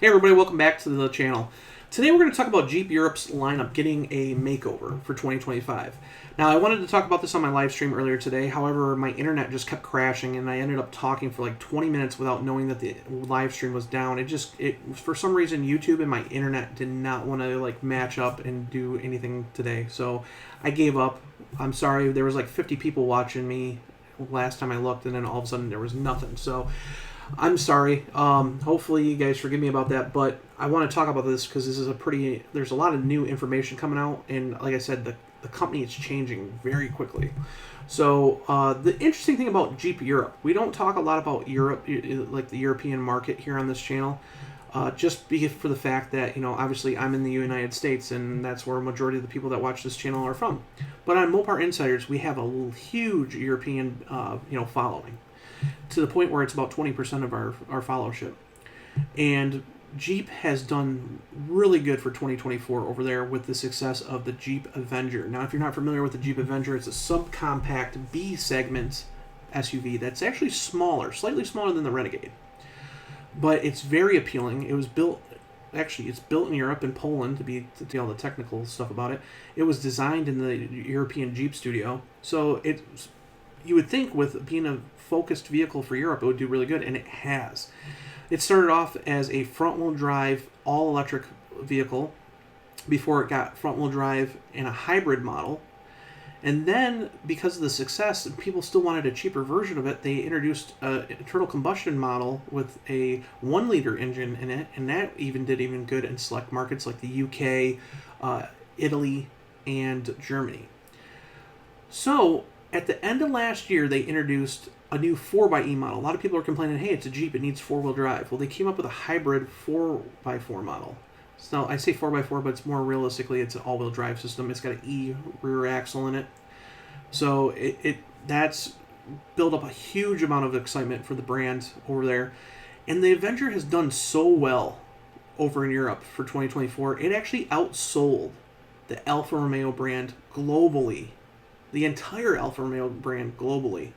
Hey everybody, welcome back to the channel. Today we're going to talk about Jeep Europe's lineup getting a makeover for 2025. Now I wanted to talk about this on my live stream earlier today, however my internet just kept crashing and I ended up talking for like 20 minutes without knowing that the live stream was down. It for some reason YouTube and my internet did not want to like match up and do anything today, so I gave up. I'm sorry, there was like 50 people watching me last time I looked and then all of a sudden there was nothing, so I'm sorry. Hopefully you guys forgive me about that, but I want to talk about this because this is there's a lot of new information coming out, and like I said, the company is changing very quickly. So the interesting thing about Jeep Europe, we don't talk a lot about Europe, like the European market here on this channel, just for the fact that, obviously I'm in the United States and that's where a majority of the people that watch this channel are from. But on Mopar Insiders, we have a huge European, following, to the point where it's about 20% of our followership. And Jeep has done really good for 2024 over there with the success of the Jeep Avenger. Now, if you're not familiar with the Jeep Avenger, it's a subcompact B-segment SUV that's actually smaller, slightly smaller than the Renegade. But it's very appealing. It's built in Europe, in Poland, to tell all the technical stuff about it. It was designed in the European Jeep studio. So you would think with being a focused vehicle for Europe, it would do really good, and it has. It started off as a front-wheel drive, all-electric vehicle before it got front-wheel drive in a hybrid model. And then, because of the success, people still wanted a cheaper version of it, they introduced an internal combustion model with a 1-liter engine in it, and that did even good in select markets like the UK, Italy, and Germany. So, at the end of last year, they introduced a new 4xe model. A lot of people are complaining, hey, it's a Jeep, it needs 4-wheel drive. Well, they came up with a hybrid 4x4 model. So I say 4x4, but it's more realistically, it's an all-wheel drive system. It's got an E rear axle in it. So that's built up a huge amount of excitement for the brand over there. And the Avenger has done so well over in Europe for 2024. It actually outsold the Alfa Romeo brand globally. The entire Alfa Romeo brand globally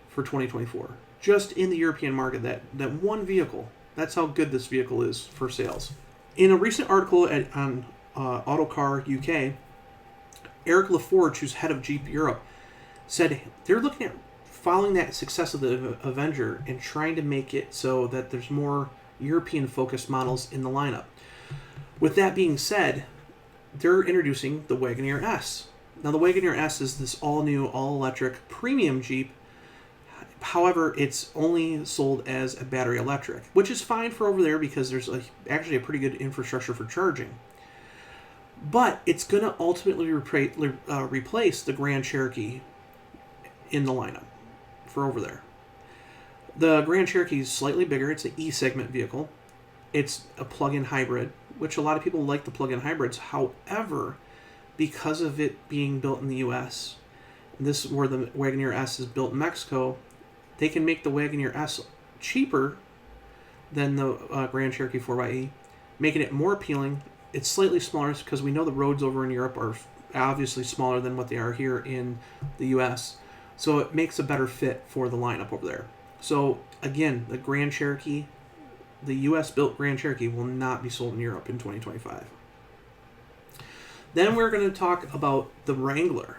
for 2024. Just in the European market, that one vehicle. That's how good this vehicle is for sales. In a recent article on Autocar UK, Eric Laforge, who's head of Jeep Europe, said they're looking at following that success of the Avenger and trying to make it so that there's more European-focused models in the lineup. With that being said, they're introducing the Wagoneer S. Now, the Wagoneer S is this all-new, all-electric premium Jeep. However, it's only sold as a battery electric, which is fine for over there because there's actually a pretty good infrastructure for charging. But it's going to ultimately replace the Grand Cherokee in the lineup for over there. The Grand Cherokee is slightly bigger. It's an E-segment vehicle. It's a plug-in hybrid, which a lot of people like the plug-in hybrids. However, because of it being built in the U.S., this is where the Wagoneer S is built in Mexico, they can make the Wagoneer S cheaper than the Grand Cherokee 4xe, making it more appealing. It's slightly smaller because we know the roads over in Europe are obviously smaller than what they are here in the U.S., so it makes a better fit for the lineup over there. So, again, the Grand Cherokee, the U.S.-built Grand Cherokee, will not be sold in Europe in 2025. Then we're going to talk about the Wrangler.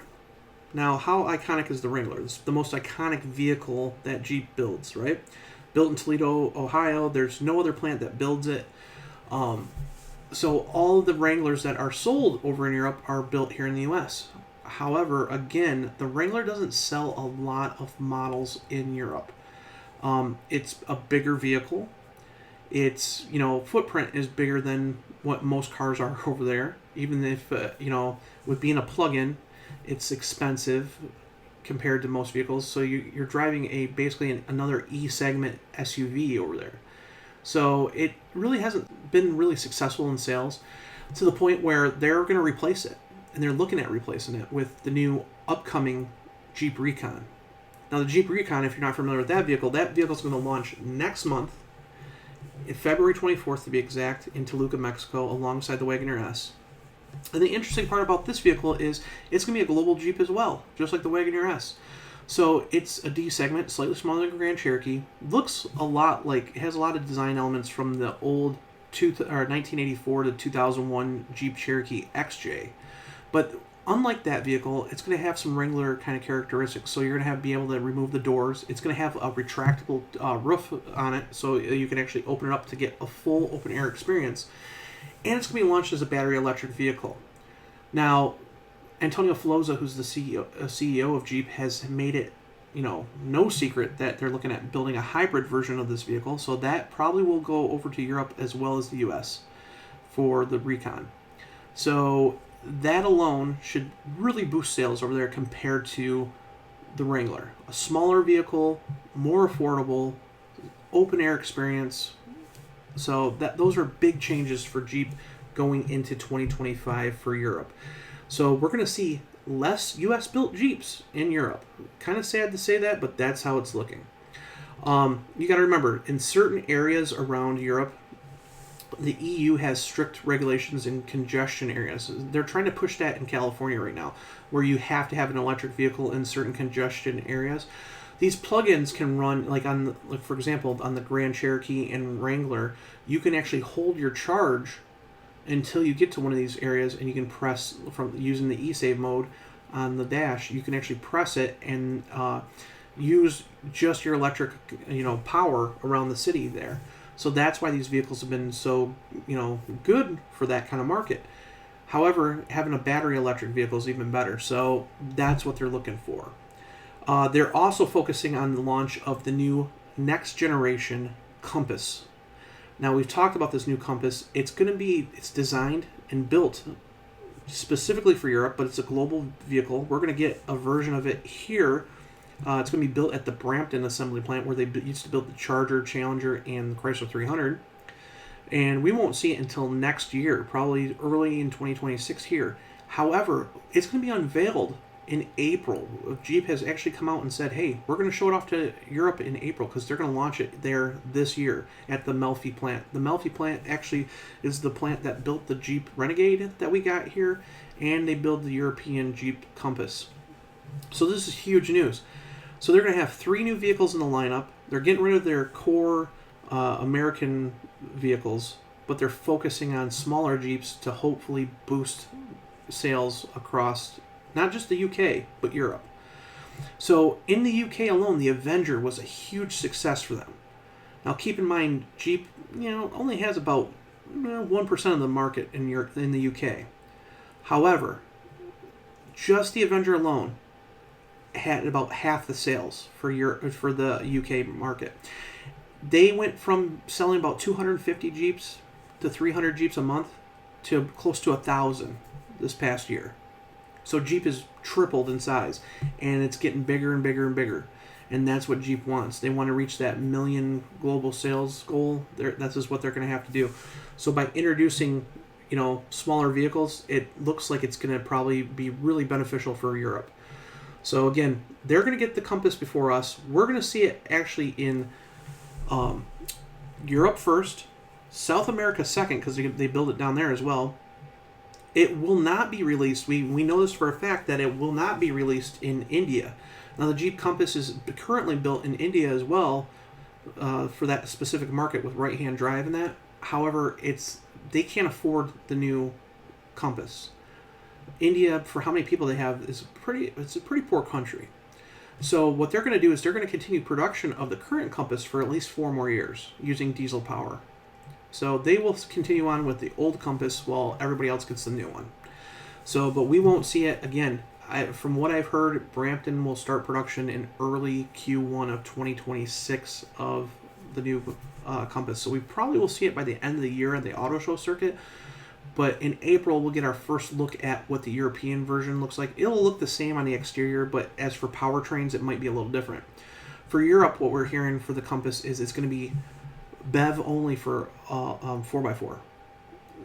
Now, how iconic is the Wrangler? It's the most iconic vehicle that Jeep builds, right? Built in Toledo, Ohio. There's no other plant that builds it. So all of the Wranglers that are sold over in Europe are built here in the U.S. However, again, the Wrangler doesn't sell a lot of models in Europe. It's a bigger vehicle. Its footprint is bigger than what most cars are over there. Even if with being a plug-in, it's expensive compared to most vehicles. So you're driving basically another E-segment SUV over there. So it really hasn't been really successful in sales, to the point where they're going to replace it. And they're looking at replacing it with the new upcoming Jeep Recon. Now, the Jeep Recon, if you're not familiar with that vehicle is going to launch next month, February 24th to be exact, in Toluca, Mexico, alongside the Wagoneer S. And the interesting part about this vehicle is it's going to be a global Jeep as well, just like the Wagoneer S. So it's a D segment, slightly smaller than Grand Cherokee. Looks a lot like, it has a lot of design elements from the old 1984 to 2001 Jeep Cherokee XJ. But unlike that vehicle, it's going to have some Wrangler kind of characteristics. So you're going to be able to remove the doors. It's going to have a retractable roof on it, so you can actually open it up to get a full open air experience. And it's going to be launched as a battery electric vehicle. Now, Antonio Filosa, who's the CEO of Jeep, has made it, no secret that they're looking at building a hybrid version of this vehicle. So that probably will go over to Europe as well as the US for the Recon. So that alone should really boost sales over there compared to the Wrangler. A smaller vehicle, more affordable, open air experience. So those are big changes for Jeep going into 2025 for Europe. So we're going to see less U.S. built Jeeps in Europe. Kind of sad to say that, but that's how it's looking. You got to remember, in certain areas around Europe, the EU has strict regulations in congestion areas. They're trying to push that in California right now, where you have to have an electric vehicle in certain congestion areas. These plugins can run, for example, on the Grand Cherokee and Wrangler, you can actually hold your charge until you get to one of these areas, and you can press from using the e-save mode on the dash. You can actually press it and use just your electric, power around the city there. So that's why these vehicles have been so, good for that kind of market. However, having a battery electric vehicle is even better. So that's what they're looking for. They're also focusing on the launch of the new next generation Compass. Now, we've talked about this new Compass. It's designed and built specifically for Europe, but it's a global vehicle. We're going to get a version of it here. It's going to be built at the Brampton assembly plant where they used to build the Charger, Challenger, and the Chrysler 300. And we won't see it until next year, probably early in 2026 here. However, it's going to be unveiled in April. Jeep has actually come out and said, hey, we're going to show it off to Europe in April because they're going to launch it there this year at the Melfi plant. The Melfi plant actually is the plant that built the Jeep Renegade that we got here, and they build the European Jeep Compass. So this is huge news. So they're going to have 3 new vehicles in the lineup. They're getting rid of their core American vehicles, but they're focusing on smaller Jeeps to hopefully boost sales across not just the UK, but Europe. So in the UK alone, the Avenger was a huge success for them. Now keep in mind, Jeep, only has about 1% of the market in the UK. However, just the Avenger alone had about half the sales for the UK market. They went from selling about 250 Jeeps to 300 Jeeps a month to close to 1,000 this past year. So Jeep has tripled in size, and it's getting bigger and bigger and bigger. And that's what Jeep wants. They want to reach that 1 million global sales goal. That's just what they're going to have to do. So by introducing, smaller vehicles, it looks like it's going to probably be really beneficial for Europe. So again, they're going to get the Compass before us. We're going to see it actually in Europe first, South America second, because they build it down there as well. It will not be released. We know this for a fact that it will not be released in India. Now, the Jeep Compass is currently built in India as well for that specific market with right-hand drive and that. However, they can't afford the new Compass. India, for how many people they have, it's a pretty poor country. So what they're going to do is they're going to continue production of the current Compass for at least 4 more years using diesel power. So they will continue on with the old Compass while everybody else gets the new one. So, but we won't see it again. From what I've heard, Brampton will start production in early Q1 of 2026 of the new Compass. So we probably will see it by the end of the year at the auto show circuit. But in April, we'll get our first look at what the European version looks like. It'll look the same on the exterior, but as for powertrains, it might be a little different. For Europe, what we're hearing for the Compass is it's going to be BEV only for 4x4.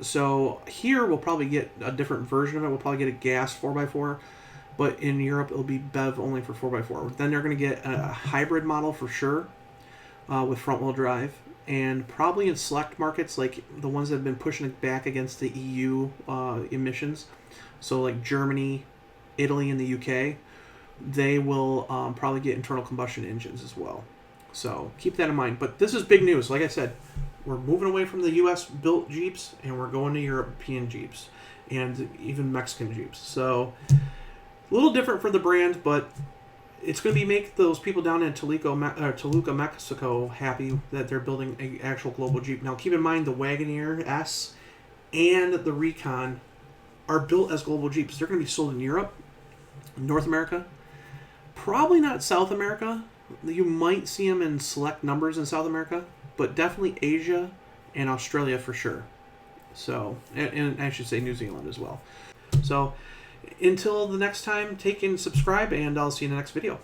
So here we'll probably get a different version of it. We'll probably get a gas 4x4, but in Europe it'll be BEV only for 4x4. Then they're going to get a hybrid model for sure with front-wheel drive, and probably in select markets like the ones that have been pushing it back against the EU emissions, so like Germany, Italy, and the UK, they will probably get internal combustion engines as well. So keep that in mind. But this is big news. Like I said, We're moving away from the U.S. built Jeeps, and we're going to European Jeeps and even Mexican Jeeps. So a little different for the brand, but it's going to be make those people down in Toluca, Mexico happy that they're building an actual global Jeep. Now, keep in mind the Wagoneer S and the Recon are built as global Jeeps. They're going to be sold in Europe, North America, probably not South America. You might see them in select numbers in South America, but definitely Asia and Australia for sure. So, and I should say New Zealand as well. So, until the next time, take and subscribe, and I'll see you in the next video.